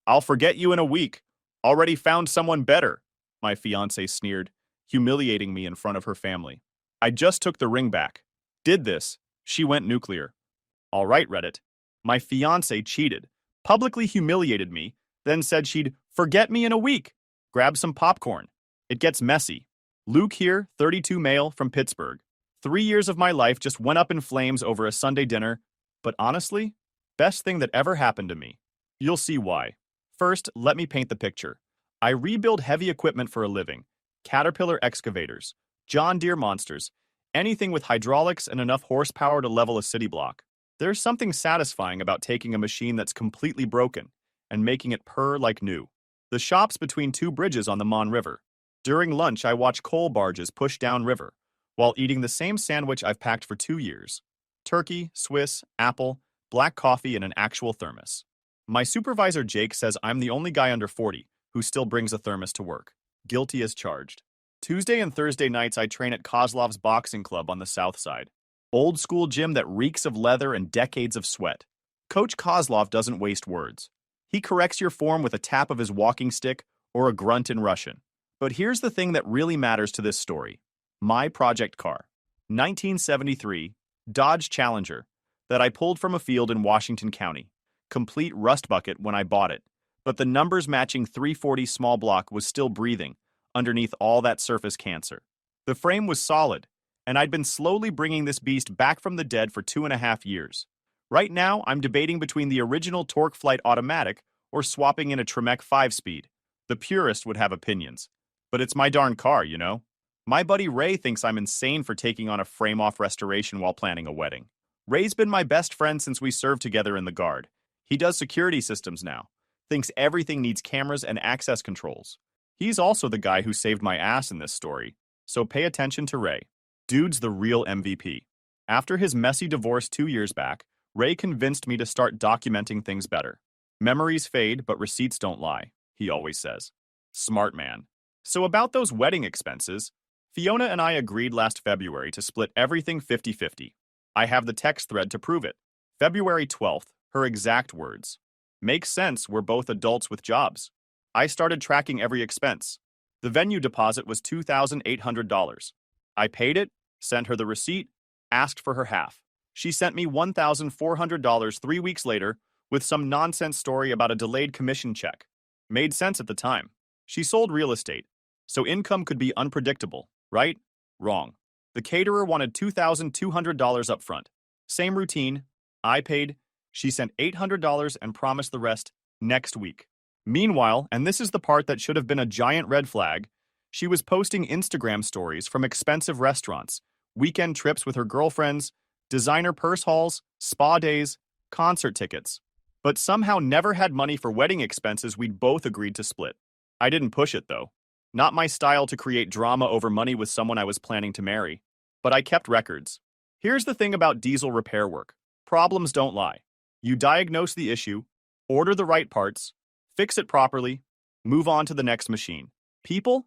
I'll forget you in a week. Already found someone better, my fiancée sneered, humiliating me in front of her family. I just took the ring back. Did this. She went nuclear. All right, Reddit. My fiancée cheated, publicly humiliated me, then said she'd forget me in a week. Grab some popcorn. It gets messy. Luke here, 32 male from Pittsburgh. 3 years of my life just went up in flames over a Sunday dinner, but honestly, best thing that ever happened to me. You'll see why. First, let me paint the picture. I rebuild heavy equipment for a living. Caterpillar excavators, John Deere monsters, anything with hydraulics and enough horsepower to level a city block. There's something satisfying about taking a machine that's completely broken and making it purr like new. The shop's between two bridges on the Mon River. During lunch, I watch coal barges push down river, while eating the same sandwich I've packed for 2 years. Turkey, Swiss, apple, black coffee, and an actual thermos. My supervisor Jake says I'm the only guy under 40 who still brings a thermos to work. Guilty as charged. Tuesday and Thursday nights I train at Kozlov's boxing club on the south side. Old school gym that reeks of leather and decades of sweat. Coach Kozlov doesn't waste words. He corrects your form with a tap of his walking stick or a grunt in Russian. But here's the thing that really matters to this story. My project car. 1973 Dodge Challenger that I pulled from a field in Washington County. Complete rust bucket when I bought it, but the numbers matching 340 small block was still breathing underneath all that surface cancer. The frame was solid, and I'd been slowly bringing this beast back from the dead for 2.5 years. Right now, I'm debating between the original Torque Flight automatic or swapping in a Tremec 5-speed. The purist would have opinions, but it's my darn car, you know? My buddy Ray thinks I'm insane for taking on a frame-off restoration while planning a wedding. Ray's been my best friend since we served together in the Guard. He does security systems now, thinks everything needs cameras and access controls. He's also the guy who saved my ass in this story, so pay attention to Ray. Dude's the real MVP. After his messy divorce 2 years back, Ray convinced me to start documenting things better. Memories fade, but receipts don't lie, he always says. Smart man. So about those wedding expenses, Fiona and I agreed last February to split everything 50-50. I have the text thread to prove it. February 12th, her exact words. Makes sense, we're both adults with jobs. I started tracking every expense. The venue deposit was $2,800. I paid it, sent her the receipt, asked for her half. She sent me $1,400 3 weeks later with some nonsense story about a delayed commission check. Made sense at the time. She sold real estate, so income could be unpredictable, right? Wrong. The caterer wanted $2,200 up front. Same routine. I paid. She sent $800 and promised the rest next week. Meanwhile, and this is the part that should have been a giant red flag, she was posting Instagram stories from expensive restaurants, weekend trips with her girlfriends, designer purse hauls, spa days, concert tickets, but somehow never had money for wedding expenses we'd both agreed to split. I didn't push it, though. Not my style to create drama over money with someone I was planning to marry. But I kept records. Here's the thing about diesel repair work. Problems don't lie. You diagnose the issue, order the right parts, fix it properly, move on to the next machine. People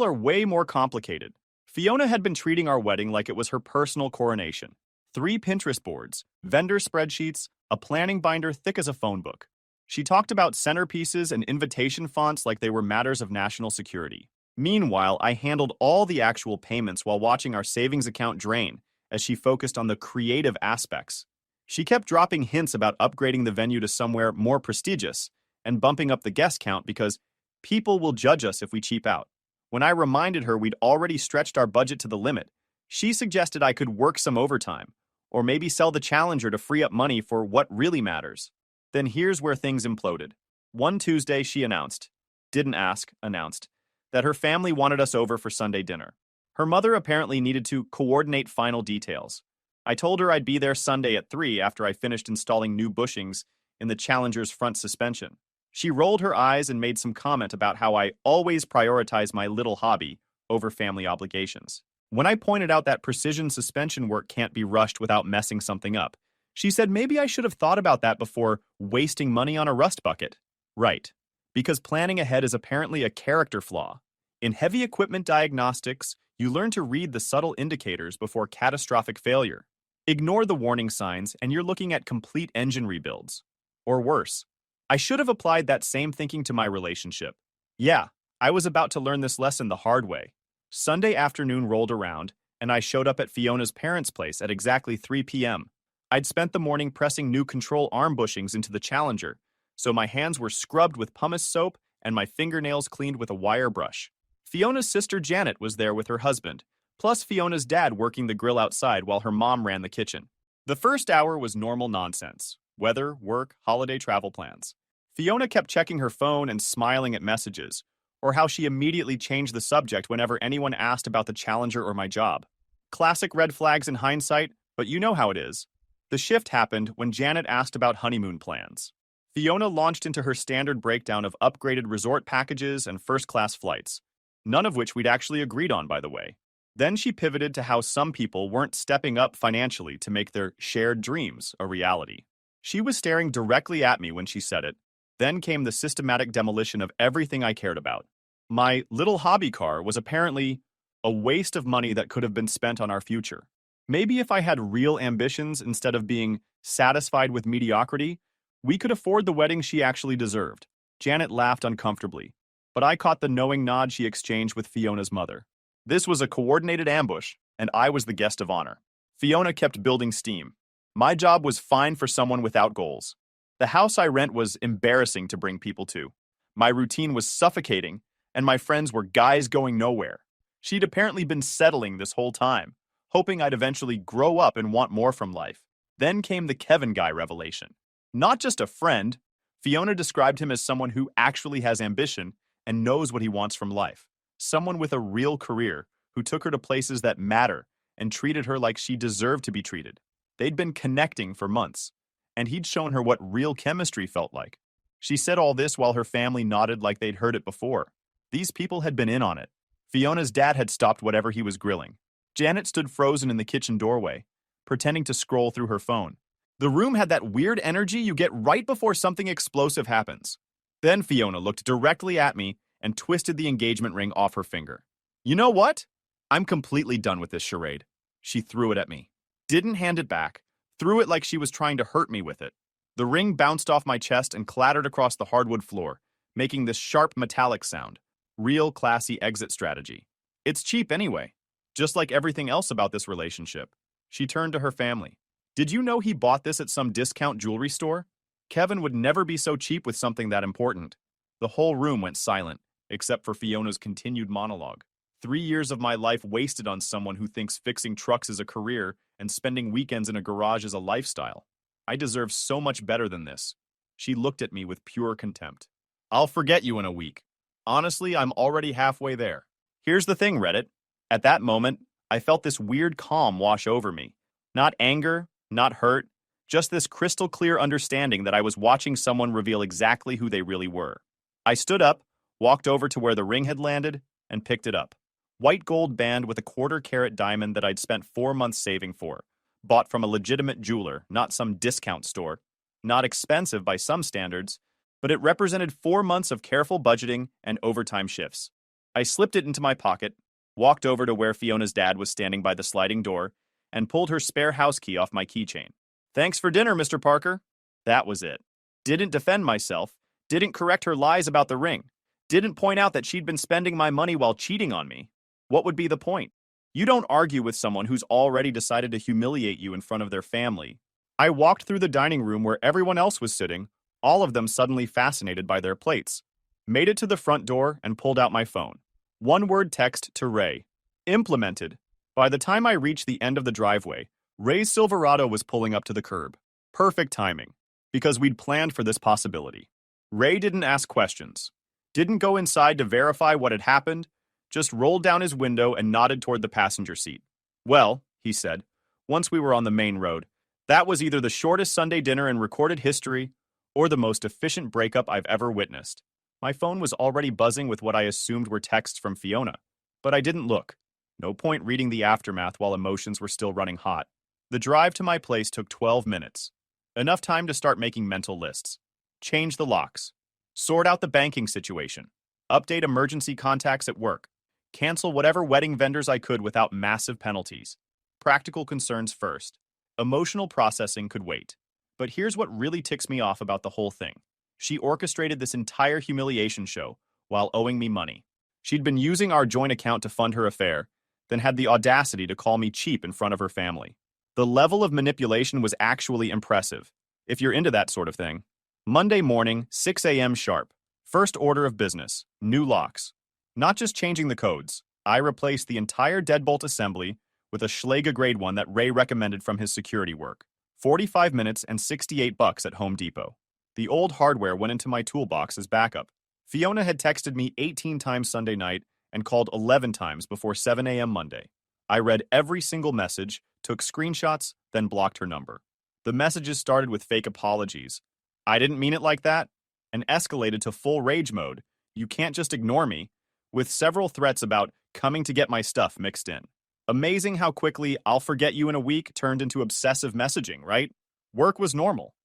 are way more complicated. Fiona had been treating our wedding like it was her personal coronation. 3 Pinterest boards, vendor spreadsheets, a planning binder thick as a phone book. She talked about centerpieces and invitation fonts like they were matters of national security. Meanwhile, I handled all the actual payments while watching our savings account drain as she focused on the creative aspects. She kept dropping hints about upgrading the venue to somewhere more prestigious and bumping up the guest count because people will judge us if we cheap out. When I reminded her we'd already stretched our budget to the limit, she suggested I could work some overtime, or maybe sell the Challenger to free up money for what really matters. Then here's where things imploded. One Tuesday, she announced, that her family wanted us over for Sunday dinner. Her mother apparently needed to coordinate final details. I told her I'd be there Sunday at 3 after I finished installing new bushings in the Challenger's front suspension. She rolled her eyes and made some comment about how I always prioritize my little hobby over family obligations. When I pointed out that precision suspension work can't be rushed without messing something up, she said maybe I should have thought about that before wasting money on a rust bucket. Right. Because planning ahead is apparently a character flaw. In heavy equipment diagnostics, you learn to read the subtle indicators before catastrophic failure. Ignore the warning signs and you're looking at complete engine rebuilds. Or worse. I should have applied that same thinking to my relationship. Yeah, I was about to learn this lesson the hard way. Sunday afternoon rolled around, and I showed up at Fiona's parents' place at exactly 3 p.m. I'd spent the morning pressing new control arm bushings into the Challenger, so my hands were scrubbed with pumice soap and my fingernails cleaned with a wire brush. Fiona's sister Janet was there with her husband, plus Fiona's dad working the grill outside while her mom ran the kitchen. The first hour was normal nonsense: weather, work, holiday travel plans. Fiona kept checking her phone and smiling at messages, or how she immediately changed the subject whenever anyone asked about the Challenger or my job. Classic red flags in hindsight, but you know how it is. The shift happened when Janet asked about honeymoon plans. Fiona launched into her standard breakdown of upgraded resort packages and first-class flights, none of which we'd actually agreed on, by the way. Then she pivoted to how some people weren't stepping up financially to make their shared dreams a reality. She was staring directly at me when she said it. Then came the systematic demolition of everything I cared about. My little hobby car was apparently a waste of money that could have been spent on our future. Maybe if I had real ambitions instead of being satisfied with mediocrity, we could afford the wedding she actually deserved. Janet laughed uncomfortably, but I caught the knowing nod she exchanged with Fiona's mother. This was a coordinated ambush, and I was the guest of honor. Fiona kept building steam. My job was fine for someone without goals. The house I rent was embarrassing to bring people to. My routine was suffocating, and my friends were guys going nowhere. She'd apparently been settling this whole time, hoping I'd eventually grow up and want more from life. Then came the Kevin guy revelation. Not just a friend, Fiona described him as someone who actually has ambition and knows what he wants from life. Someone with a real career who took her to places that matter and treated her like she deserved to be treated. They'd been connecting for months, and he'd shown her what real chemistry felt like. She said all this while her family nodded like they'd heard it before. These people had been in on it. Fiona's dad had stopped whatever he was grilling. Janet stood frozen in the kitchen doorway, pretending to scroll through her phone. The room had that weird energy you get right before something explosive happens. Then Fiona looked directly at me and twisted the engagement ring off her finger. You know what? I'm completely done with this charade. She threw it at me. Didn't hand it back. Threw it like she was trying to hurt me with it. The ring bounced off my chest and clattered across the hardwood floor, making this sharp metallic sound. Real classy exit strategy. It's cheap anyway. Just like everything else about this relationship. She turned to her family. Did you know he bought this at some discount jewelry store? Kevin would never be so cheap with something that important. The whole room went silent, except for Fiona's continued monologue. 3 years of my life wasted on someone who thinks fixing trucks is a career and spending weekends in a garage is a lifestyle. I deserve so much better than this. She looked at me with pure contempt. I'll forget you in a week. Honestly, I'm already halfway there. Here's the thing, Reddit. At that moment, I felt this weird calm wash over me. Not anger, not hurt, just this crystal clear understanding that I was watching someone reveal exactly who they really were. I stood up, walked over to where the ring had landed, and picked it up. White gold band with a quarter-carat diamond that I'd spent 4 months saving for. Bought from a legitimate jeweler, not some discount store. Not expensive by some standards, but it represented 4 months of careful budgeting and overtime shifts. I slipped it into my pocket, walked over to where Fiona's dad was standing by the sliding door, and pulled her spare house key off my keychain. Thanks for dinner, Mr. Parker. That was it. Didn't defend myself, didn't correct her lies about the ring, didn't point out that she'd been spending my money while cheating on me. What would be the point? You don't argue with someone who's already decided to humiliate you in front of their family. I walked through the dining room where everyone else was sitting, all of them suddenly fascinated by their plates. Made it to the front door and pulled out my phone. One-word text to Ray. Implemented. By the time I reached the end of the driveway, Ray's Silverado was pulling up to the curb. Perfect timing, because we'd planned for this possibility. Ray didn't ask questions. Didn't go inside to verify what had happened, just rolled down his window and nodded toward the passenger seat. Well, he said, once we were on the main road, that was either the shortest Sunday dinner in recorded history or the most efficient breakup I've ever witnessed. My phone was already buzzing with what I assumed were texts from Fiona, but I didn't look. No point reading the aftermath while emotions were still running hot. The drive to my place took 12 minutes. Enough time to start making mental lists. Change the locks. Sort out the banking situation. Update emergency contacts at work. Cancel whatever wedding vendors I could without massive penalties. Practical concerns first. Emotional processing could wait. But here's what really ticks me off about the whole thing. She orchestrated this entire humiliation show while owing me money. She'd been using our joint account to fund her affair, then had the audacity to call me cheap in front of her family. The level of manipulation was actually impressive, if you're into that sort of thing. Monday morning, 6 a.m. sharp. First order of business, new locks. Not just changing the codes, I replaced the entire deadbolt assembly with a Schlage grade one that Ray recommended from his security work. 45 minutes and $68 at Home Depot. The old hardware went into my toolbox as backup. Fiona had texted me 18 times Sunday night and called 11 times before 7 a.m. Monday. I read every single message, took screenshots, then blocked her number. The messages started with fake apologies. I didn't mean it like that, and escalated to full rage mode. You can't just ignore me, with several threats about coming to get my stuff mixed in. Amazing how quickly "I'll forget you in a week" turned into obsessive messaging, right? Work was normal.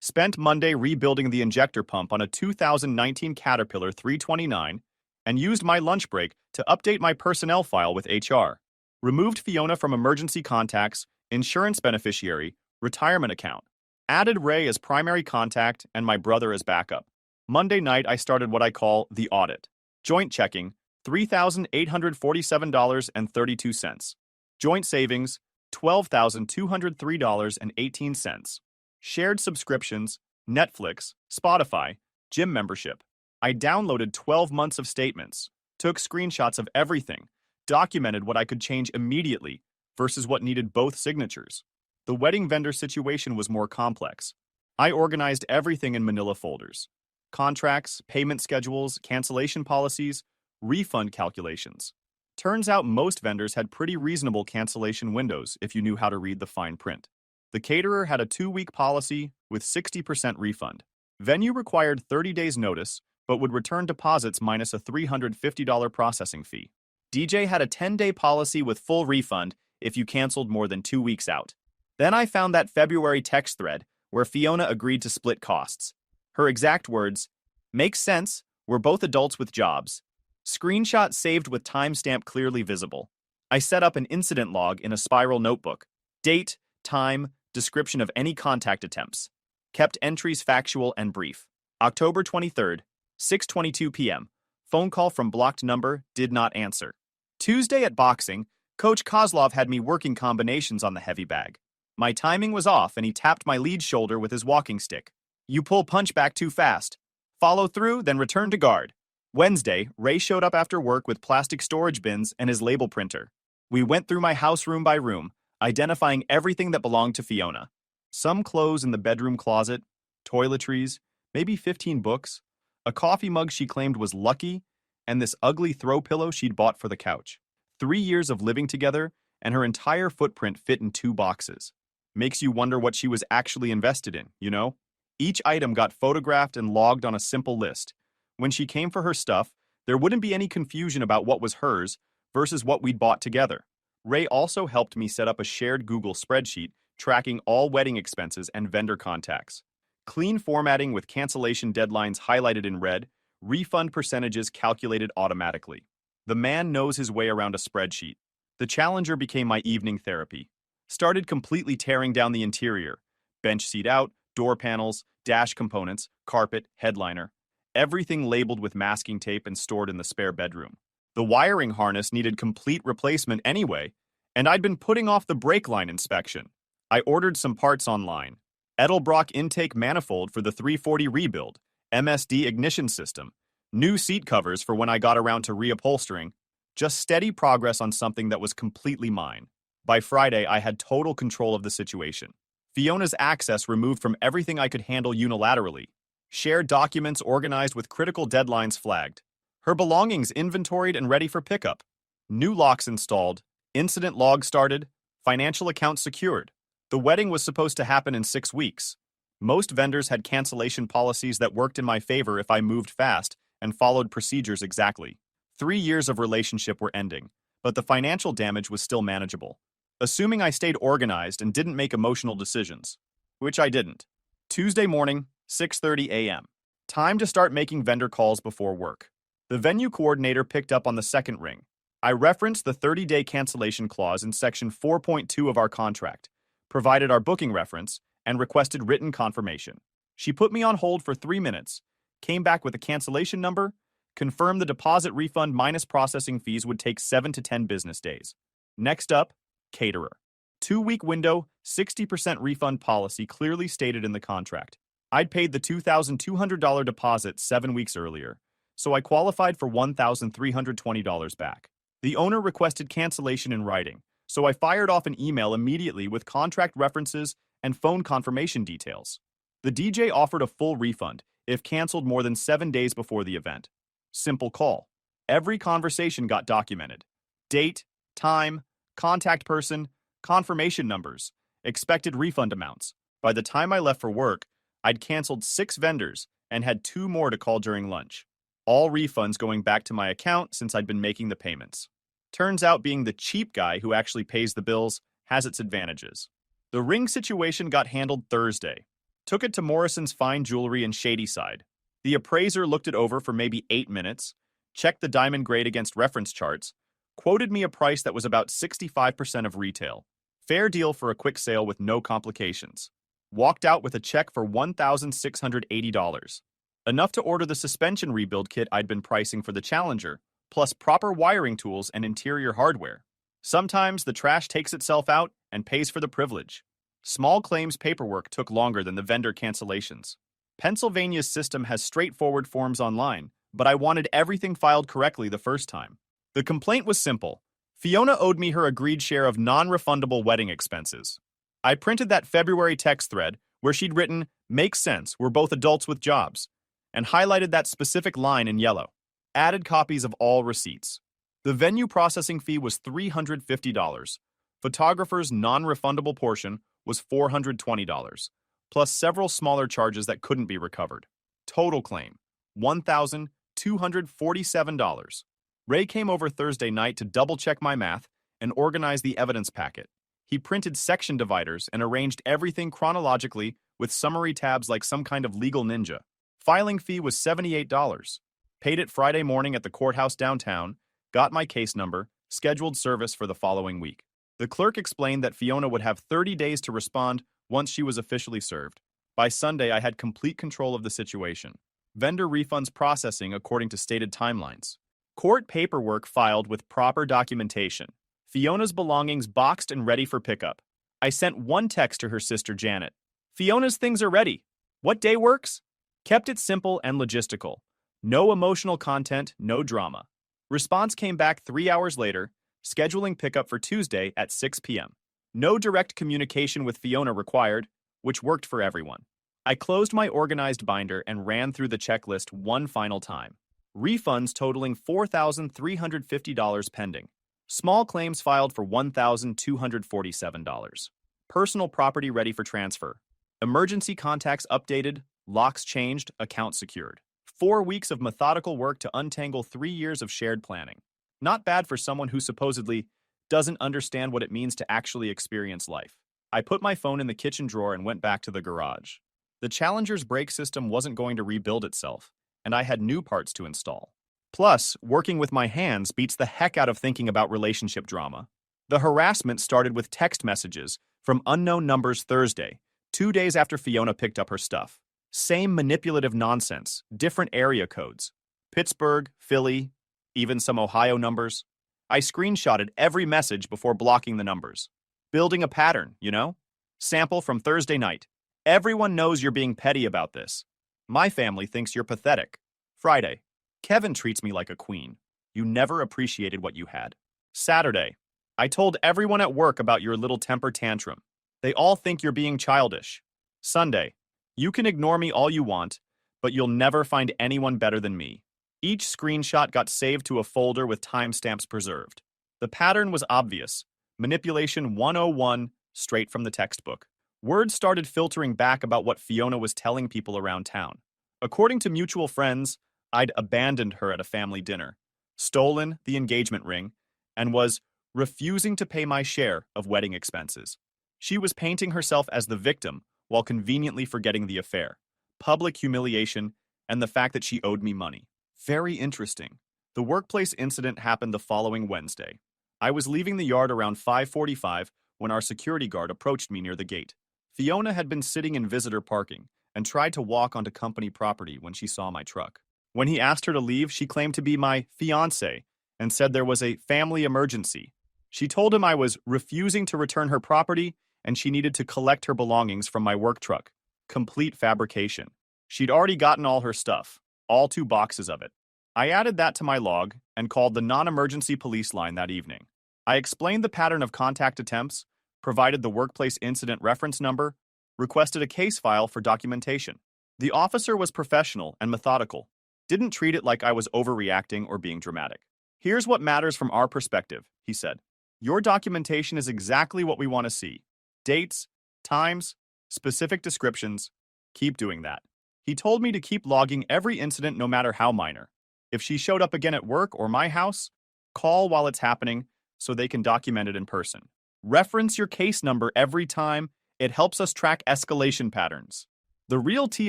Spent Monday rebuilding the injector pump on a 2019 Caterpillar 329 and used my lunch break to update my personnel file with HR. Removed Fiona from emergency contacts, insurance beneficiary, retirement account. Added Ray as primary contact and my brother as backup. Monday night, I started what I call the audit. Joint checking, $3,847.32. Joint savings, $12,203.18. Shared subscriptions, Netflix, Spotify, gym membership. I downloaded 12 months of statements, took screenshots of everything, documented what I could change immediately versus what needed both signatures. The wedding vendor situation was more complex. I organized everything in manila folders. Contracts, payment schedules, cancellation policies, refund calculations. Turns out most vendors had pretty reasonable cancellation windows if you knew how to read the fine print. The caterer had a 2-week policy with 60% refund. Venue required 30 days notice, but would return deposits minus a $350 processing fee. DJ had a 10-day policy with full refund if you canceled more than 2 weeks out. Then I found that February text thread where Fiona agreed to split costs. Her exact words, "Makes sense, we're both adults with jobs." Screenshot saved with timestamp clearly visible. I set up an incident log in a spiral notebook. Date, time, description of any contact attempts. Kept entries factual and brief. October 23rd, 6:22 p.m. Phone call from blocked number, did not answer. Tuesday at boxing, Coach Kozlov had me working combinations on the heavy bag. My timing was off and he tapped my lead shoulder with his walking stick. "You pull punch back too fast. Follow through, then return to guard." Wednesday, Ray showed up after work with plastic storage bins and his label printer. We went through my house room by room, identifying everything that belonged to Fiona. Some clothes in the bedroom closet, toiletries, maybe 15 books, a coffee mug she claimed was lucky, and this ugly throw pillow she'd bought for the couch. 3 years of living together, and her entire footprint fit in 2 boxes. Makes you wonder what she was actually invested in, you know? Each item got photographed and logged on a simple list. When she came for her stuff, there wouldn't be any confusion about what was hers versus what we'd bought together. Ray also helped me set up a shared Google spreadsheet tracking all wedding expenses and vendor contacts. Clean formatting with cancellation deadlines highlighted in red, refund percentages calculated automatically. The man knows his way around a spreadsheet. The Challenger became my evening therapy. Started completely tearing down the interior. Bench seat out, door panels, dash components, carpet, headliner. Everything labeled with masking tape and stored in the spare bedroom. The wiring harness needed complete replacement anyway, and I'd been putting off the brake line inspection. I ordered some parts online. Edelbrock intake manifold for the 340 rebuild, MSD ignition system, new seat covers for when I got around to reupholstering, just steady progress on something that was completely mine. By Friday, I had total control of the situation. Fiona's access removed from everything I could handle unilaterally. Shared documents organized with critical deadlines flagged. Her belongings inventoried and ready for pickup. New locks installed. Incident log started. Financial accounts secured. The wedding was supposed to happen in 6 weeks. Most vendors had cancellation policies that worked in my favor if I moved fast and followed procedures exactly. 3 years of relationship were ending, but the financial damage was still manageable. Assuming I stayed organized and didn't make emotional decisions, which I didn't. Tuesday morning, 6:30 a.m. Time to start making vendor calls before work. The venue coordinator picked up on the second ring. I referenced the 30-day cancellation clause in Section 4.2 of our contract, provided our booking reference, and requested written confirmation. She put me on hold for 3 minutes, came back with a cancellation number, confirmed the deposit refund minus processing fees would take 7 to 10 business days. Next up, caterer. 2-week window, 60% refund policy clearly stated in the contract. I'd paid the $2,200 deposit 7 weeks earlier, so I qualified for $1,320 back. The owner requested cancellation in writing, so I fired off an email immediately with contract references and phone confirmation details. The DJ offered a full refund if canceled more than 7 days before the event. Simple call. Every conversation got documented. Date, time, contact person, confirmation numbers, expected refund amounts. By the time I left for work, I'd canceled 6 vendors and had 2 more to call during lunch. All refunds going back to my account since I'd been making the payments. Turns out being the cheap guy who actually pays the bills has its advantages. The ring situation got handled Thursday. Took it to Morrison's Fine Jewelry in Shadyside. The appraiser looked it over for maybe 8 minutes, checked the diamond grade against reference charts, quoted me a price that was about 65% of retail. Fair deal for a quick sale with no complications. Walked out with a check for $1,680. Enough to order the suspension rebuild kit I'd been pricing for the Challenger, plus proper wiring tools and interior hardware. Sometimes the trash takes itself out and pays for the privilege. Small claims paperwork took longer than the vendor cancellations. Pennsylvania's system has straightforward forms online, but I wanted everything filed correctly the first time. The complaint was simple. Fiona owed me her agreed share of non-refundable wedding expenses. I printed that February text thread where she'd written, "Makes sense, we're both adults with jobs," and highlighted that specific line in yellow. Added copies of all receipts. The venue processing fee was $350. Photographer's non-refundable portion was $420, plus several smaller charges that couldn't be recovered. Total claim, $1,247. Ray came over Thursday night to double-check my math and organize the evidence packet. He printed section dividers and arranged everything chronologically with summary tabs like some kind of legal ninja. Filing fee was $78. Paid it Friday morning at the courthouse downtown, got my case number, scheduled service for the following week. The clerk explained that Fiona would have 30 days to respond once she was officially served. By Sunday, I had complete control of the situation. Vendor refunds processing according to stated timelines. Court paperwork filed with proper documentation. Fiona's belongings boxed and ready for pickup. I sent one text to her sister Janet. "Fiona's things are ready. What day works?" Kept it simple and logistical. No emotional content, no drama. Response came back 3 hours later, scheduling pickup for Tuesday at 6 p.m. No direct communication with Fiona required, which worked for everyone. I closed my organized binder and ran through the checklist one final time. Refunds totaling $4,350 pending. Small claims filed for $1,247. Personal property ready for transfer. Emergency contacts updated, locks changed, account secured. 4 weeks of methodical work to untangle 3 years of shared planning. Not bad for someone who supposedly doesn't understand what it means to actually experience life. I put my phone in the kitchen drawer and went back to the garage. The Challenger's brake system wasn't going to rebuild itself, and I had new parts to install. Plus, working with my hands beats the heck out of thinking about relationship drama. The harassment started with text messages from unknown numbers Thursday, 2 days after Fiona picked up her stuff. Same manipulative nonsense, different area codes. Pittsburgh, Philly, even some Ohio numbers. I screenshotted every message before blocking the numbers. Building a pattern, you know? Sample from Thursday night. Everyone knows you're being petty about this. My family thinks you're pathetic. Friday. Kevin treats me like a queen. You never appreciated what you had. Saturday. I told everyone at work about your little temper tantrum. They all think you're being childish. Sunday. You can ignore me all you want, but you'll never find anyone better than me. Each screenshot got saved to a folder with timestamps preserved. The pattern was obvious. Manipulation 101, straight from the textbook. Word started filtering back about what Fiona was telling people around town. According to mutual friends, I'd abandoned her at a family dinner, stolen the engagement ring, and was refusing to pay my share of wedding expenses. She was painting herself as the victim while conveniently forgetting the affair, public humiliation, and the fact that she owed me money. Very interesting. The workplace incident happened the following Wednesday. I was leaving the yard around 5:45 when our security guard approached me near the gate. Fiona had been sitting in visitor parking, and tried to walk onto company property when she saw my truck. When he asked her to leave, she claimed to be my fiancé and said there was a family emergency. She told him I was refusing to return her property and she needed to collect her belongings from my work truck. Complete fabrication. She'd already gotten all her stuff, all 2 boxes of it. I added that to my log and called the non-emergency police line that evening. I explained the pattern of contact attempts, provided the workplace incident reference number, requested a case file for documentation. The officer was professional and methodical, didn't treat it like I was overreacting or being dramatic. Here's what matters from our perspective, he said. Your documentation is exactly what we want to see. Dates, times, specific descriptions. Keep doing that. He told me to keep logging every incident no matter how minor. If she showed up again at work or my house, call while it's happening so they can document it in person. Reference your case number every time. It helps us track escalation patterns. The real tea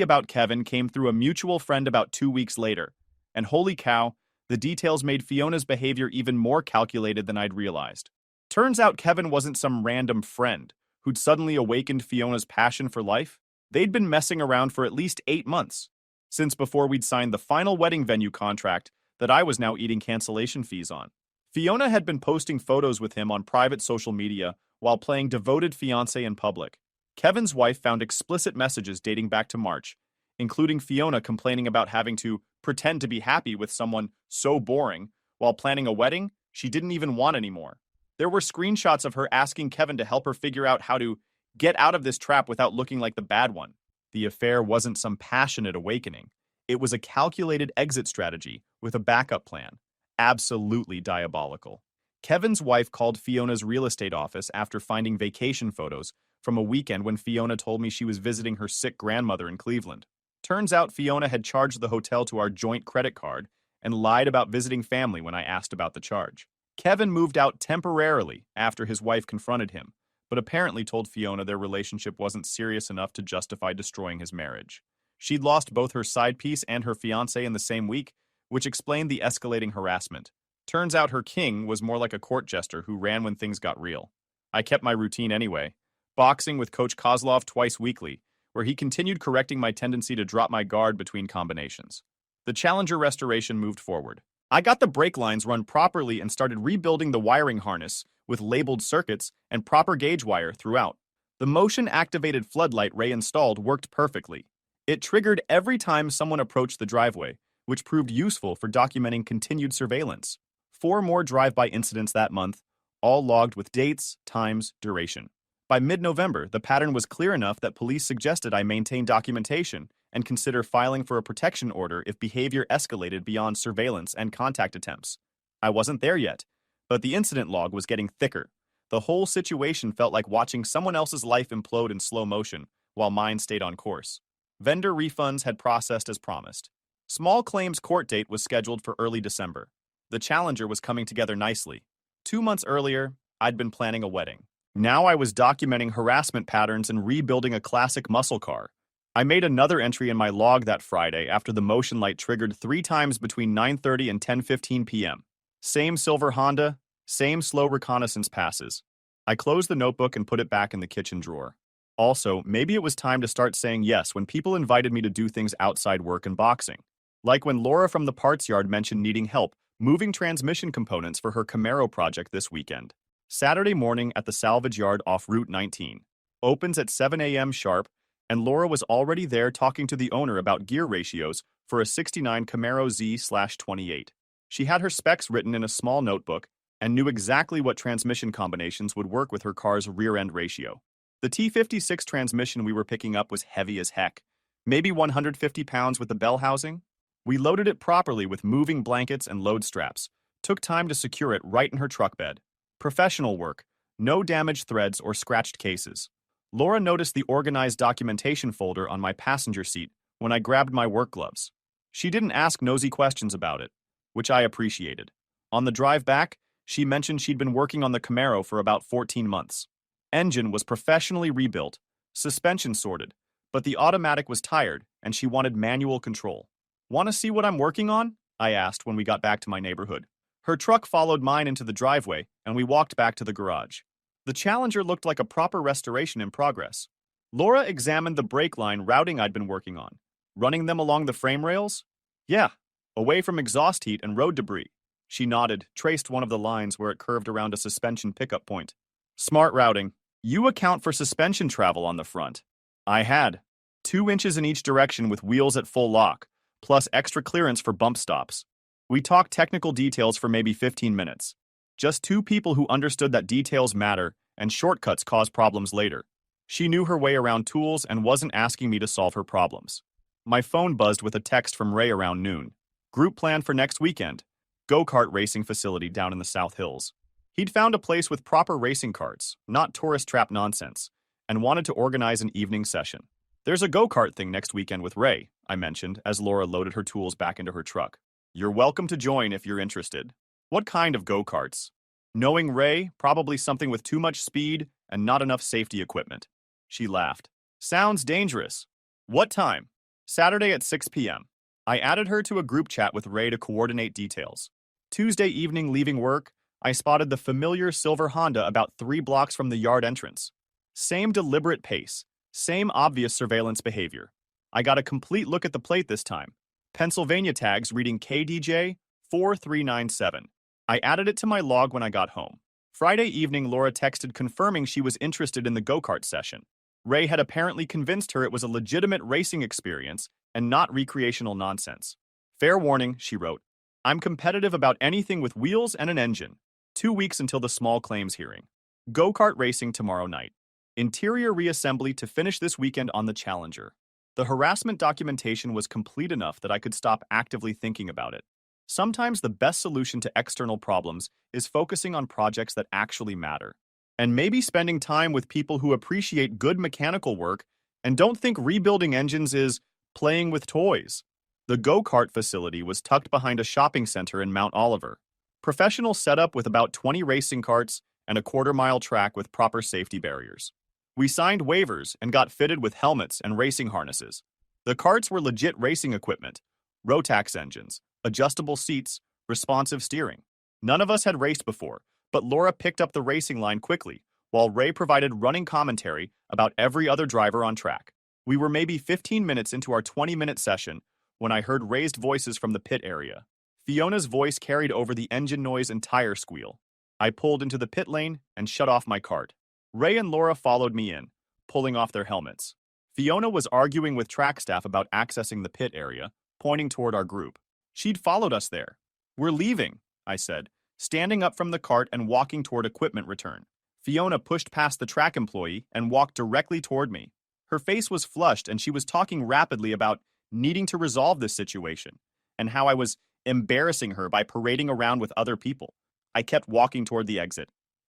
about Kevin came through a mutual friend about 2 weeks later, and holy cow, the details made Fiona's behavior even more calculated than I'd realized. Turns out Kevin wasn't some random friend who'd suddenly awakened Fiona's passion for life. They'd been messing around for at least 8 months, since before we'd signed the final wedding venue contract that I was now eating cancellation fees on. Fiona had been posting photos with him on private social media while playing devoted fiancé in public. Kevin's wife found explicit messages dating back to March, including Fiona complaining about having to pretend to be happy with someone so boring while planning a wedding she didn't even want anymore. There were screenshots of her asking Kevin to help her figure out how to get out of this trap without looking like the bad one. The affair wasn't some passionate awakening. It was a calculated exit strategy with a backup plan. Absolutely diabolical. Kevin's wife called Fiona's real estate office after finding vacation photos from a weekend when Fiona told me she was visiting her sick grandmother in Cleveland. Turns out Fiona had charged the hotel to our joint credit card and lied about visiting family when I asked about the charge. Kevin moved out temporarily after his wife confronted him, but apparently told Fiona their relationship wasn't serious enough to justify destroying his marriage. She'd lost both her side piece and her fiancé in the same week, which explained the escalating harassment. Turns out her king was more like a court jester who ran when things got real. I kept my routine anyway, boxing with Coach Kozlov twice weekly, where he continued correcting my tendency to drop my guard between combinations. The Challenger restoration moved forward. I got the brake lines run properly and started rebuilding the wiring harness with labeled circuits and proper gauge wire throughout. The motion-activated floodlight Ray installed worked perfectly. It triggered every time someone approached the driveway, which proved useful for documenting continued surveillance. 4 more drive-by incidents that month, all logged with dates, times, duration. By mid-November, the pattern was clear enough that police suggested I maintain documentation and consider filing for a protection order if behavior escalated beyond surveillance and contact attempts. I wasn't there yet, but the incident log was getting thicker. The whole situation felt like watching someone else's life implode in slow motion, while mine stayed on course. Vendor refunds had processed as promised. Small claims court date was scheduled for early December. The Challenger was coming together nicely. 2 months earlier, I'd been planning a wedding. Now I was documenting harassment patterns and rebuilding a classic muscle car. I made another entry in my log that Friday after the motion light triggered 3 times between 9:30 and 10:15 p.m. Same silver Honda, same slow reconnaissance passes. I closed the notebook and put it back in the kitchen drawer. Also, maybe it was time to start saying yes when people invited me to do things outside work and boxing. Like when Laura from the parts yard mentioned needing help moving transmission components for her Camaro project this weekend. Saturday morning at the salvage yard off Route 19. Opens at 7 a.m. sharp, and Laura was already there talking to the owner about gear ratios for a '69 Camaro Z/28. She had her specs written in a small notebook and knew exactly what transmission combinations would work with her car's rear-end ratio. The T56 transmission we were picking up was heavy as heck, maybe 150 pounds with the bell housing. We loaded it properly with moving blankets and load straps, took time to secure it right in her truck bed. Professional work, no damaged threads or scratched cases. Laura noticed the organized documentation folder on my passenger seat when I grabbed my work gloves. She didn't ask nosy questions about it, which I appreciated. On the drive back, she mentioned she'd been working on the Camaro for about 14 months. Engine was professionally rebuilt, suspension sorted, but the automatic was tired and she wanted manual control. Want to see what I'm working on? I asked when we got back to my neighborhood. Her truck followed mine into the driveway, and we walked back to the garage. The Challenger looked like a proper restoration in progress. Laura examined the brake line routing I'd been working on. Running them along the frame rails? Yeah, away from exhaust heat and road debris. She nodded, traced one of the lines where it curved around a suspension pickup point. Smart routing. You account for suspension travel on the front. I had. 2 inches in each direction with wheels at full lock, plus extra clearance for bump stops. We talked technical details for maybe 15 minutes. Just two people who understood that details matter and shortcuts cause problems later. She knew her way around tools and wasn't asking me to solve her problems. My phone buzzed with a text from Ray around noon. Group plan for next weekend. Go-kart racing facility down in the South Hills. He'd found a place with proper racing carts, not tourist trap nonsense, and wanted to organize an evening session. There's a go-kart thing next weekend with Ray, I mentioned as Laura loaded her tools back into her truck. You're welcome to join if you're interested. What kind of go-karts? Knowing Ray, probably something with too much speed and not enough safety equipment. She laughed. Sounds dangerous. What time? Saturday at 6 p.m. I added her to a group chat with Ray to coordinate details. Tuesday evening leaving work, I spotted the familiar silver Honda about 3 blocks from the yard entrance. Same deliberate pace, same obvious surveillance behavior. I got a complete look at the plate this time. Pennsylvania tags reading KDJ 4397. I added it to my log when I got home. Friday evening, Laura texted confirming she was interested in the go-kart session. Ray had apparently convinced her it was a legitimate racing experience and not recreational nonsense. Fair warning, she wrote. I'm competitive about anything with wheels and an engine. 2 weeks until the small claims hearing. Go-kart racing tomorrow night. Interior reassembly to finish this weekend on the Challenger. The harassment documentation was complete enough that I could stop actively thinking about it. Sometimes the best solution to external problems is focusing on projects that actually matter. And maybe spending time with people who appreciate good mechanical work and don't think rebuilding engines is playing with toys. The go-kart facility was tucked behind a shopping center in Mount Oliver. Professional setup with about 20 racing carts and a quarter-mile track with proper safety barriers. We signed waivers and got fitted with helmets and racing harnesses. The carts were legit racing equipment, Rotax engines, adjustable seats, responsive steering. None of us had raced before, but Laura picked up the racing line quickly, while Ray provided running commentary about every other driver on track. We were maybe 15 minutes into our 20-minute session when I heard raised voices from the pit area. Fiona's voice carried over the engine noise and tire squeal. I pulled into the pit lane and shut off my cart. Ray and Laura followed me in, pulling off their helmets. Fiona was arguing with track staff about accessing the pit area, pointing toward our group. She'd followed us there. We're leaving, I said, standing up from the cart and walking toward equipment return. Fiona pushed past the track employee and walked directly toward me. Her face was flushed and she was talking rapidly about needing to resolve this situation and how I was embarrassing her by parading around with other people. I kept walking toward the exit.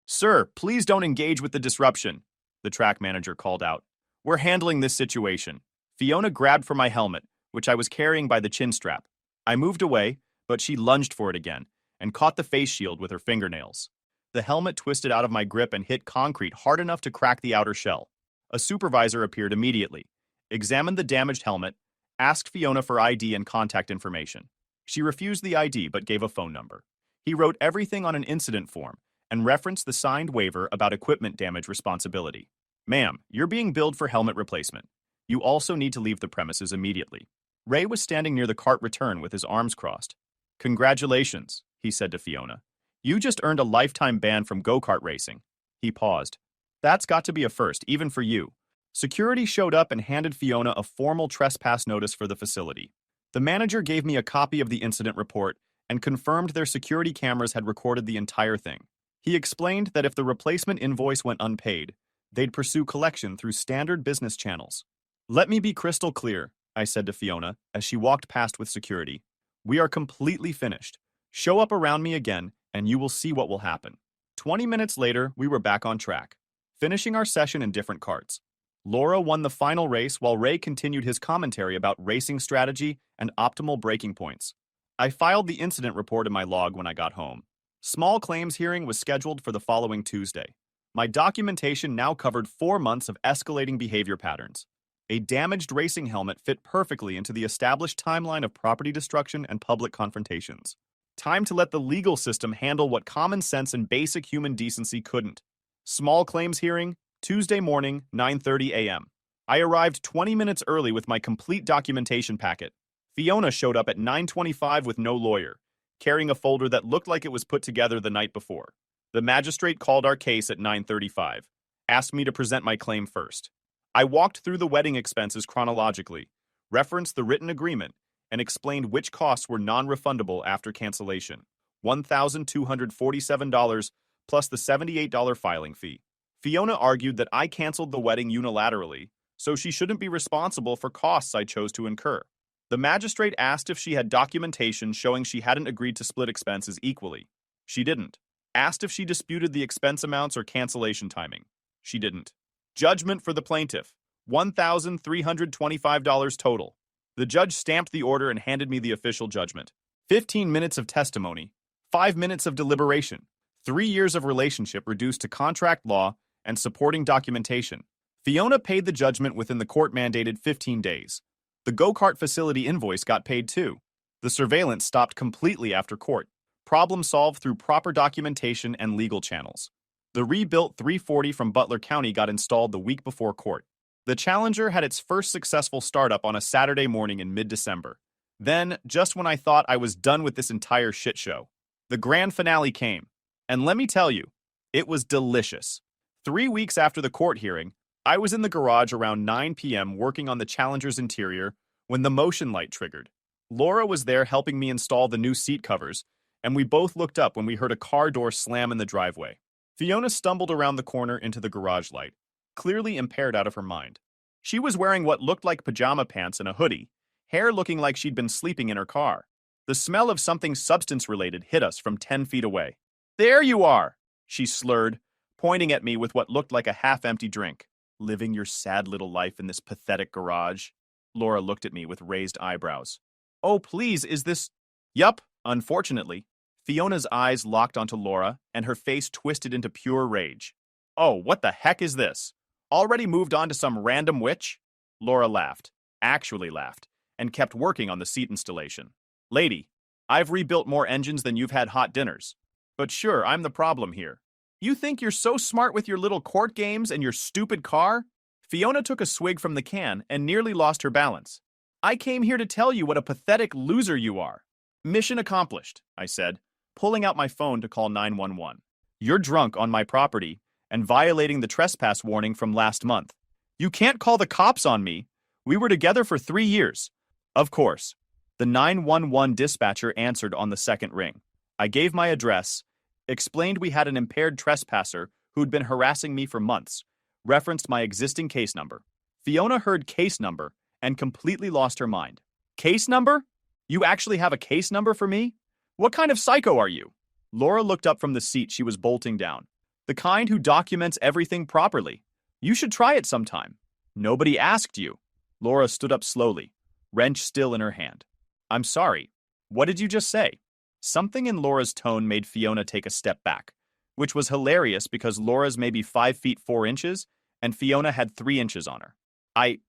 Sir, please don't engage with the disruption, the track manager called out. We're handling this situation. Fiona grabbed for my helmet, which I was carrying by the chin strap. I moved away, but she lunged for it again and caught the face shield with her fingernails. The helmet twisted out of my grip and hit concrete hard enough to crack the outer shell. A supervisor appeared immediately, examined the damaged helmet, asked Fiona for ID and contact information. She refused the ID but gave a phone number. He wrote everything on an incident form and referenced the signed waiver about equipment damage responsibility. Ma'am, you're being billed for helmet replacement. You also need to leave the premises immediately. Ray was standing near the cart return with his arms crossed. Congratulations, he said to Fiona. You just earned a lifetime ban from go-kart racing. He paused. That's got to be a first, even for you. Security showed up and handed Fiona a formal trespass notice for the facility. The manager gave me a copy of the incident report and confirmed their security cameras had recorded the entire thing. He explained that if the replacement invoice went unpaid, they'd pursue collection through standard business channels. Let me be crystal clear, I said to Fiona as she walked past with security. We are completely finished. Show up around me again and you will see what will happen. 20 minutes later, we were back on track, finishing our session in different carts. Laura won the final race while Ray continued his commentary about racing strategy and optimal braking points. I filed the incident report in my log when I got home. Small claims hearing was scheduled for the following Tuesday. My documentation now covered 4 months of escalating behavior patterns. A damaged racing helmet fit perfectly into the established timeline of property destruction and public confrontations. Time to let the legal system handle what common sense and basic human decency couldn't. Small claims hearing, Tuesday morning, 9:30 a.m. I arrived 20 minutes early with my complete documentation packet. Fiona showed up at 9:25 with no lawyer, carrying a folder that looked like it was put together the night before. The magistrate called our case at 9:35, asked me to present my claim first. I walked through the wedding expenses chronologically, referenced the written agreement, and explained which costs were non-refundable after cancellation. $1,247 plus the $78 filing fee. Fiona argued that I canceled the wedding unilaterally, so she shouldn't be responsible for costs I chose to incur. The magistrate asked if she had documentation showing she hadn't agreed to split expenses equally. She didn't. Asked if she disputed the expense amounts or cancellation timing. She didn't. Judgment for the plaintiff. $1,325 total. The judge stamped the order and handed me the official judgment. 15 minutes of testimony. 5 minutes of deliberation. 3 years of relationship reduced to contract law and supporting documentation. Fiona paid the judgment within the court-mandated 15 days. The go-kart facility invoice got paid too. The surveillance stopped completely after court. Problem solved through proper documentation and legal channels. The rebuilt 340 from Butler County got installed the week before court. The Challenger had its first successful startup on a Saturday morning in mid-December. Then, just when I thought I was done with this entire shit show, the grand finale came. And let me tell you, it was delicious. 3 weeks after the court hearing, I was in the garage around 9 p.m. working on the Challenger's interior when the motion light triggered. Laura was there helping me install the new seat covers, and we both looked up when we heard a car door slam in the driveway. Fiona stumbled around the corner into the garage light, clearly impaired out of her mind. She was wearing what looked like pajama pants and a hoodie, hair looking like she'd been sleeping in her car. The smell of something substance-related hit us from 10 feet away. "There you are," she slurred, pointing at me with what looked like a half-empty drink. "Living your sad little life in this pathetic garage?" Laura looked at me with raised eyebrows. "Oh, please, is this—" "Yup, unfortunately." Fiona's eyes locked onto Laura, and her face twisted into pure rage. "Oh, what the heck is this? Already moved on to some random witch?" Laura laughed, actually laughed, and kept working on the seat installation. "Lady, I've rebuilt more engines than you've had hot dinners. But sure, I'm the problem here. You think you're so smart with your little court games and your stupid car?" Fiona took a swig from the can and nearly lost her balance. "I came here to tell you what a pathetic loser you are." "Mission accomplished," I said, pulling out my phone to call 911. "You're drunk on my property and violating the trespass warning from last month. You can't call the cops on me. We were together for 3 years." Of course. The 911 dispatcher answered on the second ring. I gave my address, explained we had an impaired trespasser who'd been harassing me for months, referenced my existing case number. Fiona heard case number and completely lost her mind. "Case number? You actually have a case number for me? What kind of psycho are you?" Laura looked up from the seat she was bolting down. "The kind who documents everything properly. You should try it sometime." "Nobody asked you." Laura stood up slowly, wrench still in her hand. "I'm sorry. What did you just say?" Something in Laura's tone made Fiona take a step back, which was hilarious because Laura's maybe 5 feet 4 inches, and Fiona had 3 inches on her. I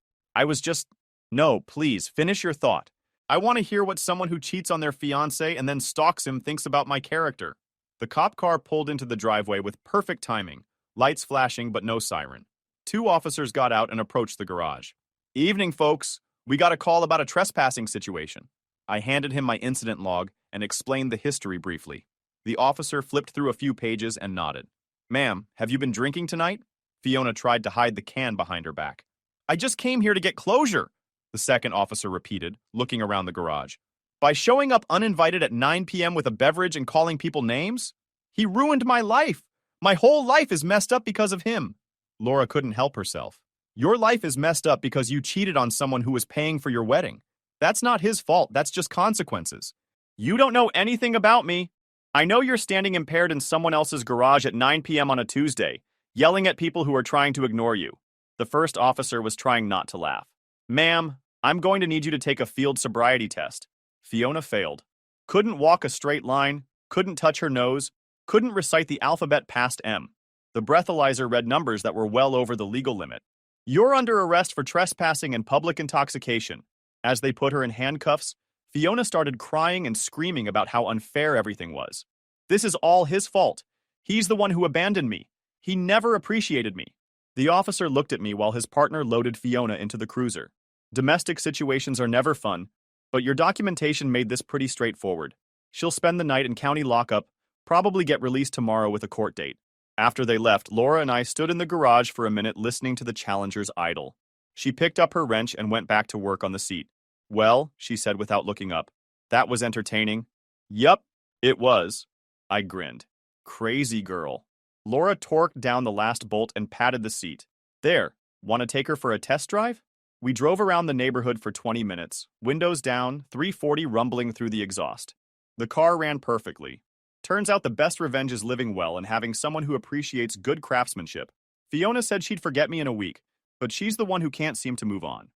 was just... No, please, finish your thought. I want to hear what someone who cheats on their fiancé and then stalks him thinks about my character. The cop car pulled into the driveway with perfect timing, lights flashing but no siren. 2 officers got out and approached the garage. "Evening, folks. We got a call about a trespassing situation." I handed him my incident log and explained the history briefly. The officer flipped through a few pages and nodded. "Ma'am, have you been drinking tonight?" Fiona tried to hide the can behind her back. "I just came here to get closure," the second officer repeated, looking around the garage. "By showing up uninvited at 9 p.m. with a beverage and calling people names? He ruined my life. My whole life is messed up because of him." Laura couldn't help herself. "Your life is messed up because you cheated on someone who was paying for your wedding. That's not his fault, that's just consequences. You don't know anything about me. I know you're standing impaired in someone else's garage at 9 p.m. on a Tuesday, yelling at people who are trying to ignore you." The first officer was trying not to laugh. "Ma'am, I'm going to need you to take a field sobriety test." Fiona failed. Couldn't walk a straight line, couldn't touch her nose, couldn't recite the alphabet past M. The breathalyzer read numbers that were well over the legal limit. "You're under arrest for trespassing and public intoxication." As they put her in handcuffs, Fiona started crying and screaming about how unfair everything was. "This is all his fault. He's the one who abandoned me. He never appreciated me." The officer looked at me while his partner loaded Fiona into the cruiser. Domestic situations are never fun, but your documentation made this pretty straightforward. She'll spend the night in county lockup, probably get released tomorrow with a court date. After they left, Laura and I stood in the garage for a minute listening to the Challenger's idle. She picked up her wrench and went back to work on the seat. Well, she said without looking up. That was entertaining. Yup, it was. I grinned. Crazy girl. Laura torqued down the last bolt and patted the seat. There, want to take her for a test drive? We drove around the neighborhood for 20 minutes, windows down, 340 rumbling through the exhaust. The car ran perfectly. Turns out the best revenge is living well and having someone who appreciates good craftsmanship. Fiona said she'd forget me in a week, but she's the one who can't seem to move on.